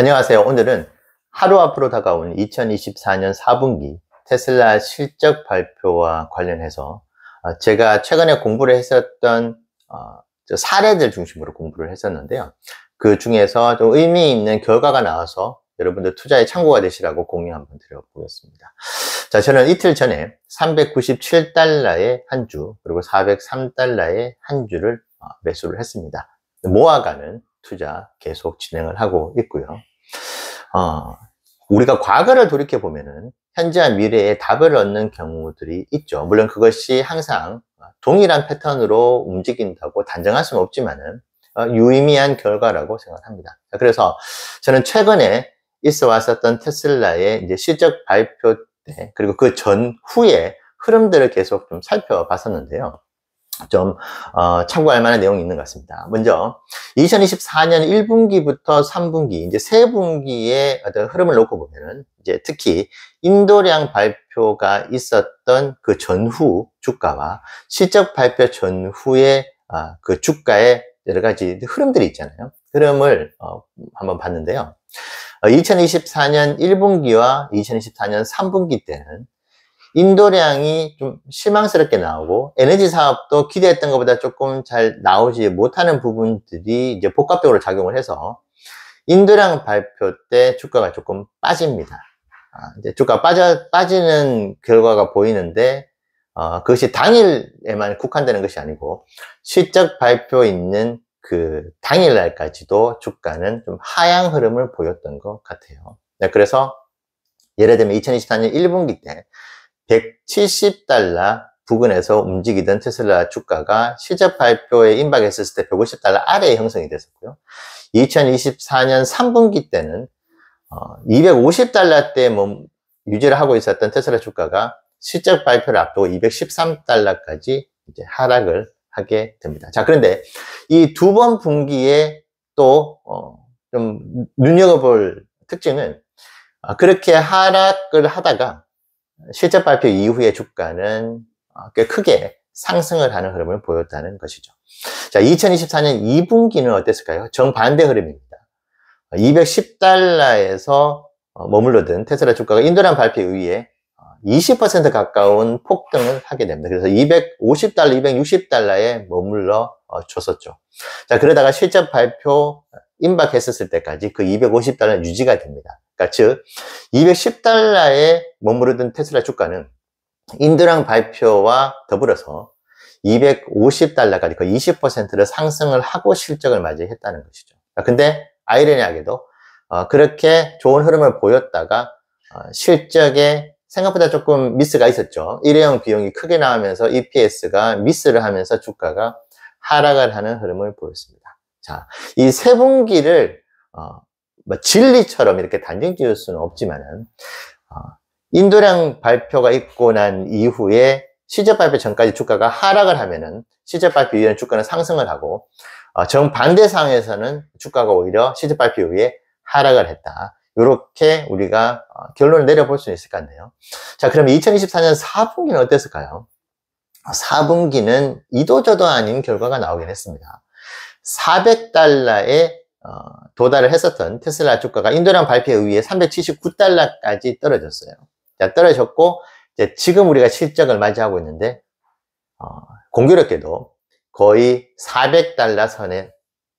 안녕하세요. 오늘은 하루 앞으로 다가온 2024년 4분기 테슬라 실적 발표와 관련해서 제가 최근에 공부를 했었던 사례들 중심으로 공부를 했었는데요. 그 중에서 좀 의미 있는 결과가 나와서 여러분들 투자에 참고가 되시라고 공유 한번 드려보겠습니다. 자, 저는 이틀 전에 397달러의 한 주, 그리고 403달러의 한 주를 매수를 했습니다. 모아가는 투자 계속 진행을 하고 있고요. 우리가 과거를 돌이켜보면은 현재와 미래에 답을 얻는 경우들이 있죠. 물론 그것이 항상 동일한 패턴으로 움직인다고 단정할 수는 없지만은 유의미한 결과라고 생각합니다. 그래서 저는 최근에 있어 왔었던 테슬라의 이제 실적 발표 때, 그리고 그 전후의 흐름들을 계속 좀 살펴봤었는데요. 좀 참고할 만한 내용이 있는 것 같습니다. 먼저 2024년 1분기부터 3분기 이제 세 분기의 어떤 흐름을 놓고 보면은 이제 특히 인도량 발표가 있었던 그 전후 주가와 실적 발표 전후의 그 주가의 여러 가지 흐름들이 있잖아요. 흐름을 한번 봤는데요. 2024년 1분기와 2024년 3분기 때는 인도량이 좀 실망스럽게 나오고 에너지 사업도 기대했던 것보다 조금 잘 나오지 못하는 부분들이 이제 복합적으로 작용을 해서 인도량 발표 때 주가가 조금 빠집니다. 이제 주가 빠지는 결과가 보이는데 그것이 당일에만 국한되는 것이 아니고 실적 발표 있는 그 당일날까지도 주가는 좀 하향 흐름을 보였던 것 같아요. 네, 그래서 예를 들면 2024년 1분기 때 170달러 부근에서 움직이던 테슬라 주가가 실적 발표에 임박했을 때 150달러 아래에 형성이 됐었고요. 2024년 3분기 때는 250달러대에 유지를 하고 있었던 테슬라 주가가 실적 발표를 앞두고 213달러까지 이제 하락을 하게 됩니다. 자, 그런데 이 두 번 분기에 또 좀 눈여겨볼 특징은 그렇게 하락을 하다가 실적 발표 이후에 주가는 꽤 크게 상승을 하는 흐름을 보였다는 것이죠. 자, 2024년 2분기는 어땠을까요? 정반대 흐름입니다. 210달러에서 머물러든 테슬라 주가가 인도량 발표 이후에 20% 가까운 폭등을 하게 됩니다. 그래서 250달러, 260달러에 머물러 줬었죠. 자, 그러다가 실적 발표 임박했었을 때까지 그 250달러는 유지가 됩니다. 그러니까 즉 210달러에 머무르던 테슬라 주가는 인도량 발표와 더불어서 250달러까지 거의 20%를 상승을 하고 실적을 맞이했다는 것이죠. 근데 아이러니하게도 그렇게 좋은 흐름을 보였다가 실적에 생각보다 조금 미스가 있었죠. 일회용 비용이 크게 나오면서 EPS가 미스를 하면서 주가가 하락을 하는 흐름을 보였습니다. 자, 이 세 분기를 진리처럼 이렇게 단정 지을 수는 없지만은 인도량 발표가 있고 난 이후에 실적 발표 전까지 주가가 하락을 하면은 실적 발표 이후에는 주가는 상승을 하고 정반대 상황에서는 주가가 오히려 실적 발표 이후에 하락을 했다. 이렇게 우리가 결론을 내려볼 수 있을 것 같네요. 자, 그럼 2024년 4분기는 어땠을까요? 4분기는 이도저도 아닌 결과가 나오긴 했습니다. 400달러에 도달을 했었던 테슬라 주가가 인도량 발표에 의해 379달러까지 떨어졌어요. 자, 떨어졌고 이제 지금 우리가 실적을 맞이하고 있는데 공교롭게도 거의 400달러 선에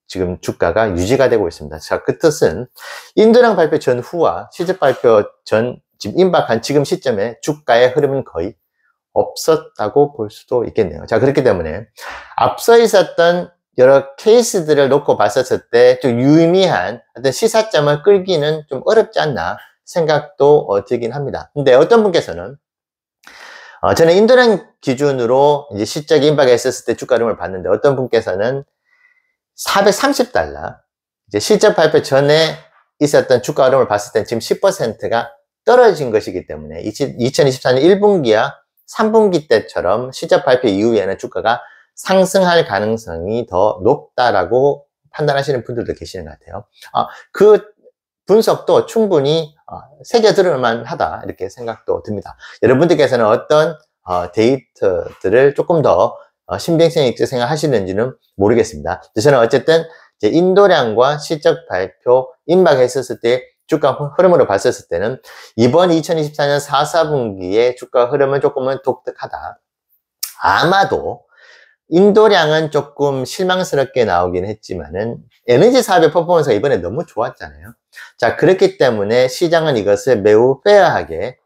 지금 주가가 유지가 되고 있습니다. 자, 그 뜻은 인도량 발표 전후와 실적 발표 전 지금 임박한 지금 시점에 주가의 흐름은 거의 없었다고 볼 수도 있겠네요. 자, 그렇기 때문에 앞서 있었던 여러 케이스들을 놓고 봤었을 때 좀 유의미한 어떤 시사점을 끌기는 좀 어렵지 않나 생각도 들긴 합니다. 근데 어떤 분께서는 저는 인도량 기준으로 이제 실적이 임박했을 때 주가 흐름을 봤는데 어떤 분께서는 430달러 이제 실적 발표 전에 있었던 주가 흐름을 봤을 때 지금 10%가 떨어진 것이기 때문에 2024년 1분기와 3분기 때처럼 실적 발표 이후에는 주가가 상승할 가능성이 더 높다라고 판단하시는 분들도 계시는 것 같아요. 그 분석도 충분히 새겨 들을 만하다 이렇게 생각도 듭니다. 여러분들께서는 어떤 데이터들을 조금 더 신빙성 있게 생각하시는지는 모르겠습니다. 저는 어쨌든 이제 인도량과 실적 발표 임박했었을 때 주가 흐름으로 봤었을 때는 이번 2024년 4, 4분기의 주가 흐름은 조금은 독특하다. 아마도 인도량은 조금 실망스럽게 나오긴 했지만은 에너지 사업의 퍼포먼스가 이번에 너무 좋았잖아요. 자, 그렇기 때문에 시장은 이것을 매우 페어하게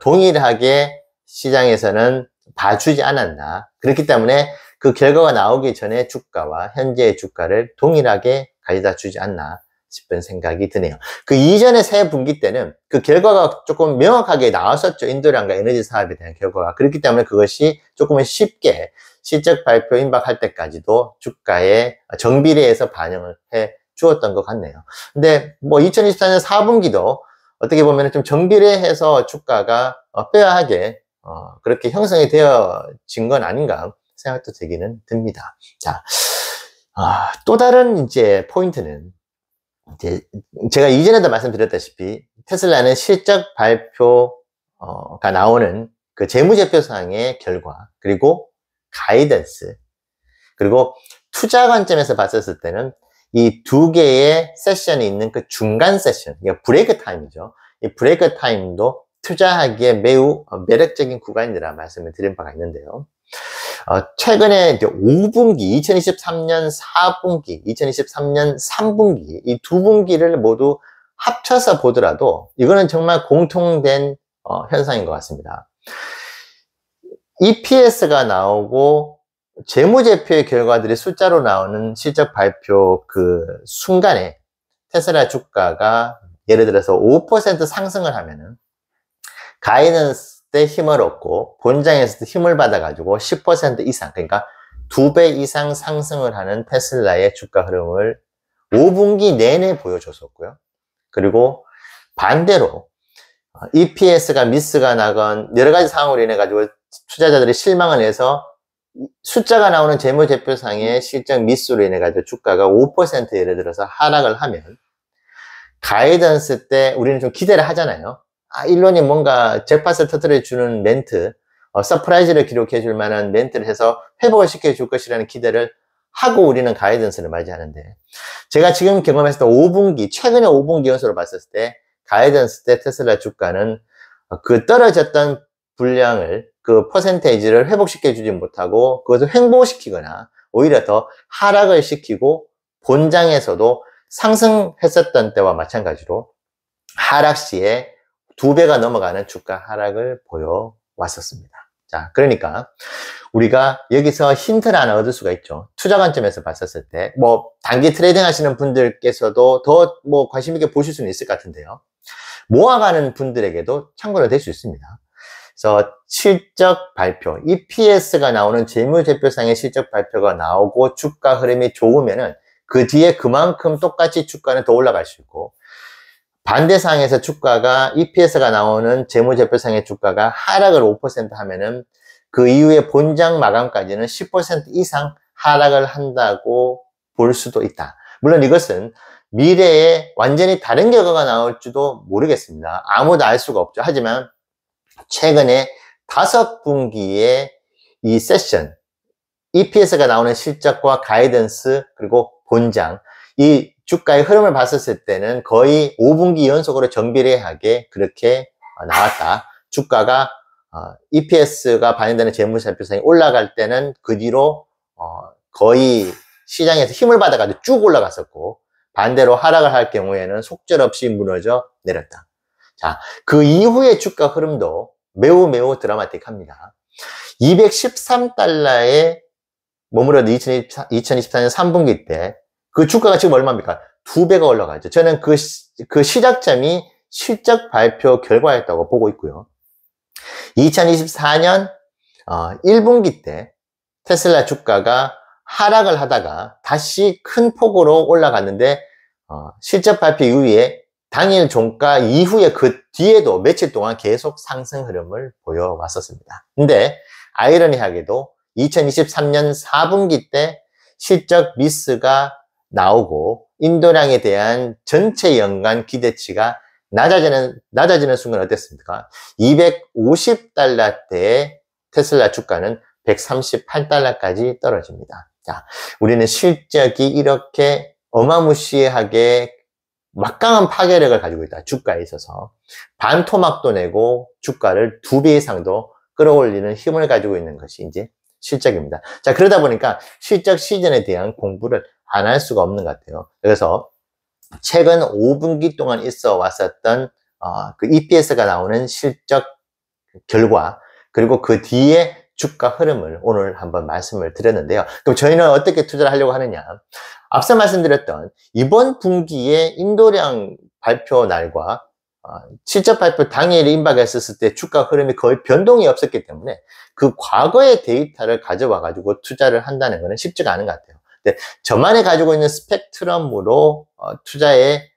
동일하게 시장에서는 봐주지 않았나. 그렇기 때문에 그 결과가 나오기 전에 주가와 현재의 주가를 동일하게 가져다 주지 않나 싶은 생각이 드네요. 그 이전의 세 분기 때는 그 결과가 조금 명확하게 나왔었죠. 인도량과 에너지 사업에 대한 결과가. 그렇기 때문에 그것이 조금은 쉽게 실적 발표 임박할 때까지도 주가에 정비례해서 반영을 해 주었던 것 같네요. 근데 뭐 2024년 4분기도 어떻게 보면 좀 정비례해서 주가가 페어하게 그렇게 형성이 되어진 건 아닌가 생각도 되기는 듭니다. 자, 또 다른 이제 포인트는 이제 제가 이전에도 말씀드렸다시피 테슬라는 실적 발표가 나오는 그 재무제표상의 결과 그리고 가이던스 그리고 투자 관점에서 봤었을 때는 이 두 개의 세션이 있는 그 중간 세션, 브레이크 타임이죠. 이 브레이크 타임도 투자하기에 매우 매력적인 구간이라 말씀을 드린 바가 있는데요. 최근에 이제 5분기, 2023년 4분기, 2023년 3분기, 이 두 분기를 모두 합쳐서 보더라도 이거는 정말 공통된 현상인 것 같습니다. EPS가 나오고 재무제표의 결과들이 숫자로 나오는 실적 발표 그 순간에 테슬라 주가가 예를 들어서 5% 상승을 하면은 가이던스 때 힘을 얻고 본장에서도 힘을 받아가지고 10% 이상, 그러니까 2배 이상 상승을 하는 테슬라의 주가 흐름을 5분기 내내 보여줬었고요. 그리고 반대로 EPS가 미스가 나건 여러 가지 상황으로 인해 가지고 투자자들이 실망을 해서 숫자가 나오는 재무제표상의 실적 미스로 인해 가지고 주가가 5% 예를 들어서 하락을 하면 가이던스 때 우리는 좀 기대를 하잖아요. 일론이 뭔가 잭팟을 터뜨려 주는 멘트, 서프라이즈를 기록해 줄 만한 멘트를 해서 회복을 시켜 줄 것이라는 기대를 하고 우리는 가이던스를 맞이하는데, 제가 지금 경험했을 때 5분기, 최근에 5분기 연수로 봤을 때 가이던스 때 테슬라 주가는 그 떨어졌던 분량을, 그 퍼센테이지를 회복시켜 주지 못하고 그것을 횡보시키거나 오히려 더 하락을 시키고 본장에서도 상승했었던 때와 마찬가지로 하락 시에 2배가 넘어가는 주가 하락을 보여왔었습니다. 자, 그러니까 우리가 여기서 힌트를 하나 얻을 수가 있죠. 투자 관점에서 봤었을 때, 뭐 단기 트레이딩 하시는 분들께서도 더 뭐 관심 있게 보실 수는 있을 것 같은데요. 모아가는 분들에게도 참고가 될 수 있습니다. 그래서 실적 발표, EPS가 나오는 재무제표상의 실적 발표가 나오고 주가 흐름이 좋으면은 그 뒤에 그만큼 똑같이 주가는 더 올라갈 수 있고, 반대 상황에서 주가가 EPS가 나오는 재무제표상의 주가가 하락을 5% 하면은 그 이후에 본장 마감까지는 10% 이상 하락을 한다고 볼 수도 있다. 물론 이것은 미래에 완전히 다른 결과가 나올지도 모르겠습니다. 아무도 알 수가 없죠. 하지만 최근에 5분기의 이 세션, EPS가 나오는 실적과 가이던스 그리고 본장, 이 주가의 흐름을 봤었을 때는 거의 5분기 연속으로 정비례하게 그렇게 나왔다. 주가가 EPS가 반영되는 재무제표상이 올라갈 때는 그 뒤로 거의 시장에서 힘을 받아가지고 쭉 올라갔었고, 반대로 하락을 할 경우에는 속절없이 무너져 내렸다. 자, 그 이후의 주가 흐름도 매우 드라마틱합니다. 213달러에 머무르던 2024년 3분기 때 그 주가가 지금 얼마입니까? 2배가 올라가죠. 저는 그 시작점이 실적 발표 결과였다고 보고 있고요. 2024년 1분기 때 테슬라 주가가 하락을 하다가 다시 큰 폭으로 올라갔는데 실적 발표 이후에 당일 종가 이후에 그 뒤에도 며칠 동안 계속 상승 흐름을 보여왔었습니다. 근데 아이러니하게도 2023년 4분기 때 실적 미스가 나오고 인도량에 대한 전체 연간 기대치가 낮아지는 순간 어땠습니까? 250달러대의 테슬라 주가는 138달러까지 떨어집니다. 자, 우리는 실적이 이렇게 어마무시하게 막강한 파괴력을 가지고 있다. 주가에 있어서. 반토막도 내고 주가를 2배 이상도 끌어올리는 힘을 가지고 있는 것이 이제 실적입니다. 자, 그러다 보니까 실적 시즌에 대한 공부를 안 할 수가 없는 것 같아요. 그래서 최근 5분기 동안 있어 왔었던 그 EPS가 나오는 실적 결과, 그리고 그 뒤에 주가 흐름을 오늘 한번 말씀을 드렸는데요. 그럼 저희는 어떻게 투자를 하려고 하느냐? 앞서 말씀드렸던 이번 분기에 인도량 발표 날과 실적 발표 당일에 임박했었을 때 주가 흐름이 거의 변동이 없었기 때문에 그 과거의 데이터를 가져와 가지고 투자를 한다는 것은 쉽지가 않은 것 같아요. 근데 저만이 가지고 있는 스펙트럼으로 투자에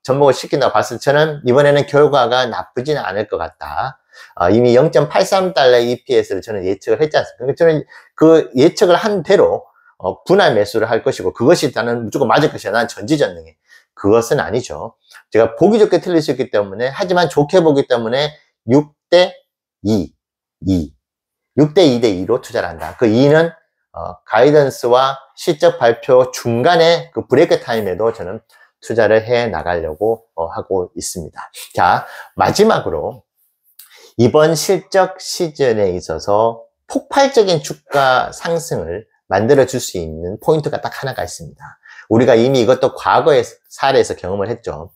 접목을 시킨다고 봤을 때 저는 이번에는 결과가 나쁘지는 않을 것 같다. 이미 0.83달러 EPS를 저는 예측을 했지 않습니까? 그러니까 저는 그 예측을 한 대로 분할 매수를 할 것이고, 그것이 나는 무조건 맞을 것이야. 난 전지전능해. 그것은 아니죠. 제가 보기 좋게 틀릴 수 있기 때문에, 하지만 좋게 보기 때문에 6대 2, 6대 2대 2로 투자를 한다. 그 2는 가이던스와 실적 발표 중간에 그 브레이크 타임에도 저는 투자를 해 나가려고 하고 있습니다. 자, 마지막으로 이번 실적 시즌에 있어서 폭발적인 주가 상승을 만들어줄 수 있는 포인트가 딱 하나가 있습니다. 우리가 이미 이것도 과거의 사례에서 경험을 했죠.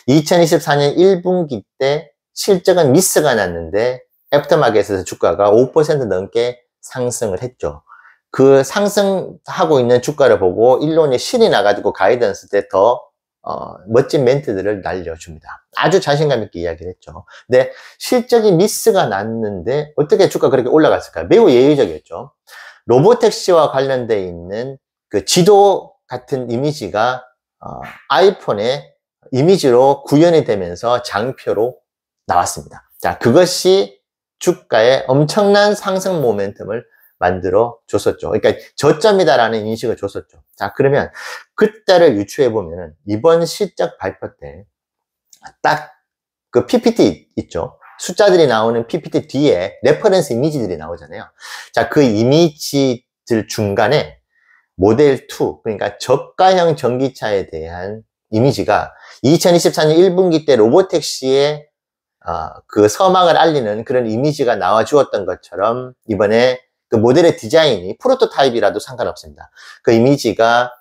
2024년 1분기 때 실적은 미스가 났는데 애프터마켓에서 주가가 5% 넘게 상승을 했죠. 그 상승하고 있는 주가를 보고 일론이 신이 나가지고 가이던스 때 더 멋진 멘트들을 날려줍니다. 아주 자신감 있게 이야기를 했죠. 근데 실적이 미스가 났는데 어떻게 주가 그렇게 올라갔을까요? 매우 예외적이었죠. 로보택시와 관련되어 있는 그 지도 같은 이미지가 아이폰의 이미지로 구현이 되면서 장표로 나왔습니다. 자, 그것이 주가에 엄청난 상승 모멘텀을 만들어 줬었죠. 그러니까 저점이다라는 인식을 줬었죠. 자, 그러면 그때를 유추해 보면은 이번 실적 발표 때 딱 그 PPT 있죠. 숫자들이 나오는 PPT 뒤에 레퍼런스 이미지들이 나오잖아요. 자, 그 이미지들 중간에 모델 2, 그러니까 저가형 전기차에 대한 이미지가 2024년 1분기 때 로보택시의 그 서막을 알리는 그런 이미지가 나와 주었던 것처럼 이번에 그 모델의 디자인이 프로토타입이라도 상관없습니다. 그 이미지가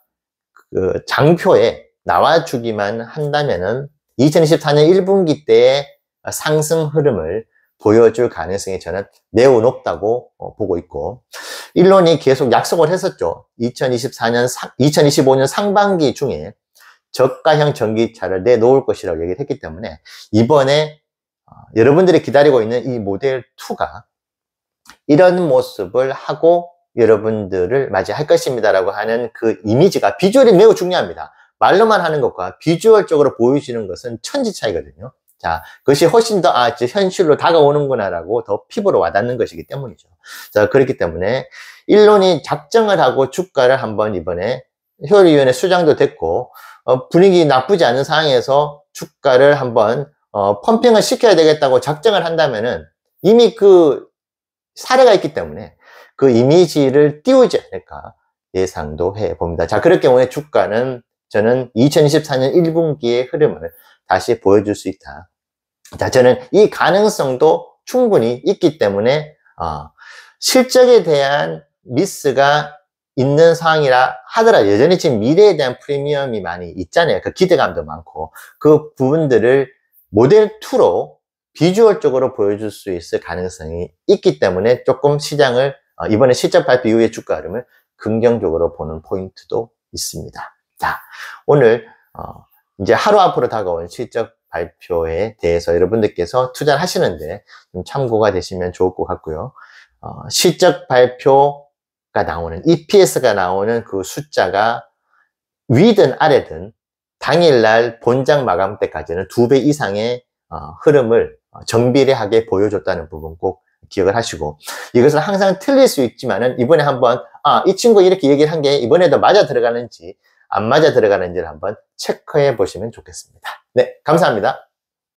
그 장표에 나와주기만 한다면은 2024년 1분기 때의 상승 흐름을 보여줄 가능성이 저는 매우 높다고 보고 있고, 일론이 계속 약속을 했었죠. 2025년 상반기 중에 저가형 전기차를 내놓을 것이라고 얘기를 했기 때문에 이번에 여러분들이 기다리고 있는 이 모델 2가 이런 모습을 하고 여러분들을 맞이할 것입니다라고 하는 그 이미지가, 비주얼이 매우 중요합니다. 말로만 하는 것과 비주얼적으로 보여지는 것은 천지 차이거든요. 자, 그것이 훨씬 더 현실로 다가오는구나라고 더 피부로 와닿는 것이기 때문이죠. 자, 그렇기 때문에 일론이 작정을 하고 주가를 한번 이번에 효율위원회 수장도 됐고 분위기 나쁘지 않은 상황에서 주가를 한번 펌핑을 시켜야 되겠다고 작정을 한다면은 이미 그 사례가 있기 때문에 그 이미지를 띄우지 않을까 예상도 해봅니다. 자, 그럴 경우에 주가는 저는 2024년 1분기의 흐름을 다시 보여줄 수 있다. 자, 저는 이 가능성도 충분히 있기 때문에 실적에 대한 미스가 있는 상황이라 하더라도 여전히 지금 미래에 대한 프리미엄이 많이 있잖아요. 그 기대감도 많고 그 부분들을 모델 2로 비주얼적으로 보여줄 수 있을 가능성이 있기 때문에 조금 시장을 이번에 실적 발표 이후의 주가 흐름을 긍정적으로 보는 포인트도 있습니다. 자, 오늘 이제 하루 앞으로 다가온 실적 발표에 대해서 여러분들께서 투자를 하시는데 좀 참고가 되시면 좋을 것 같고요. 실적 발표가 나오는 EPS가 나오는 그 숫자가 위든 아래든 당일날 본장 마감 때까지는 2배 이상의 흐름을 정비례하게 보여줬다는 부분 꼭 기억을 하시고, 이것은 항상 틀릴 수 있지만은 이번에 한번 이 친구 이렇게 얘기를 한 게 이번에도 맞아 들어가는지 안 맞아 들어가는지를 한번 체크해 보시면 좋겠습니다. 네, 감사합니다.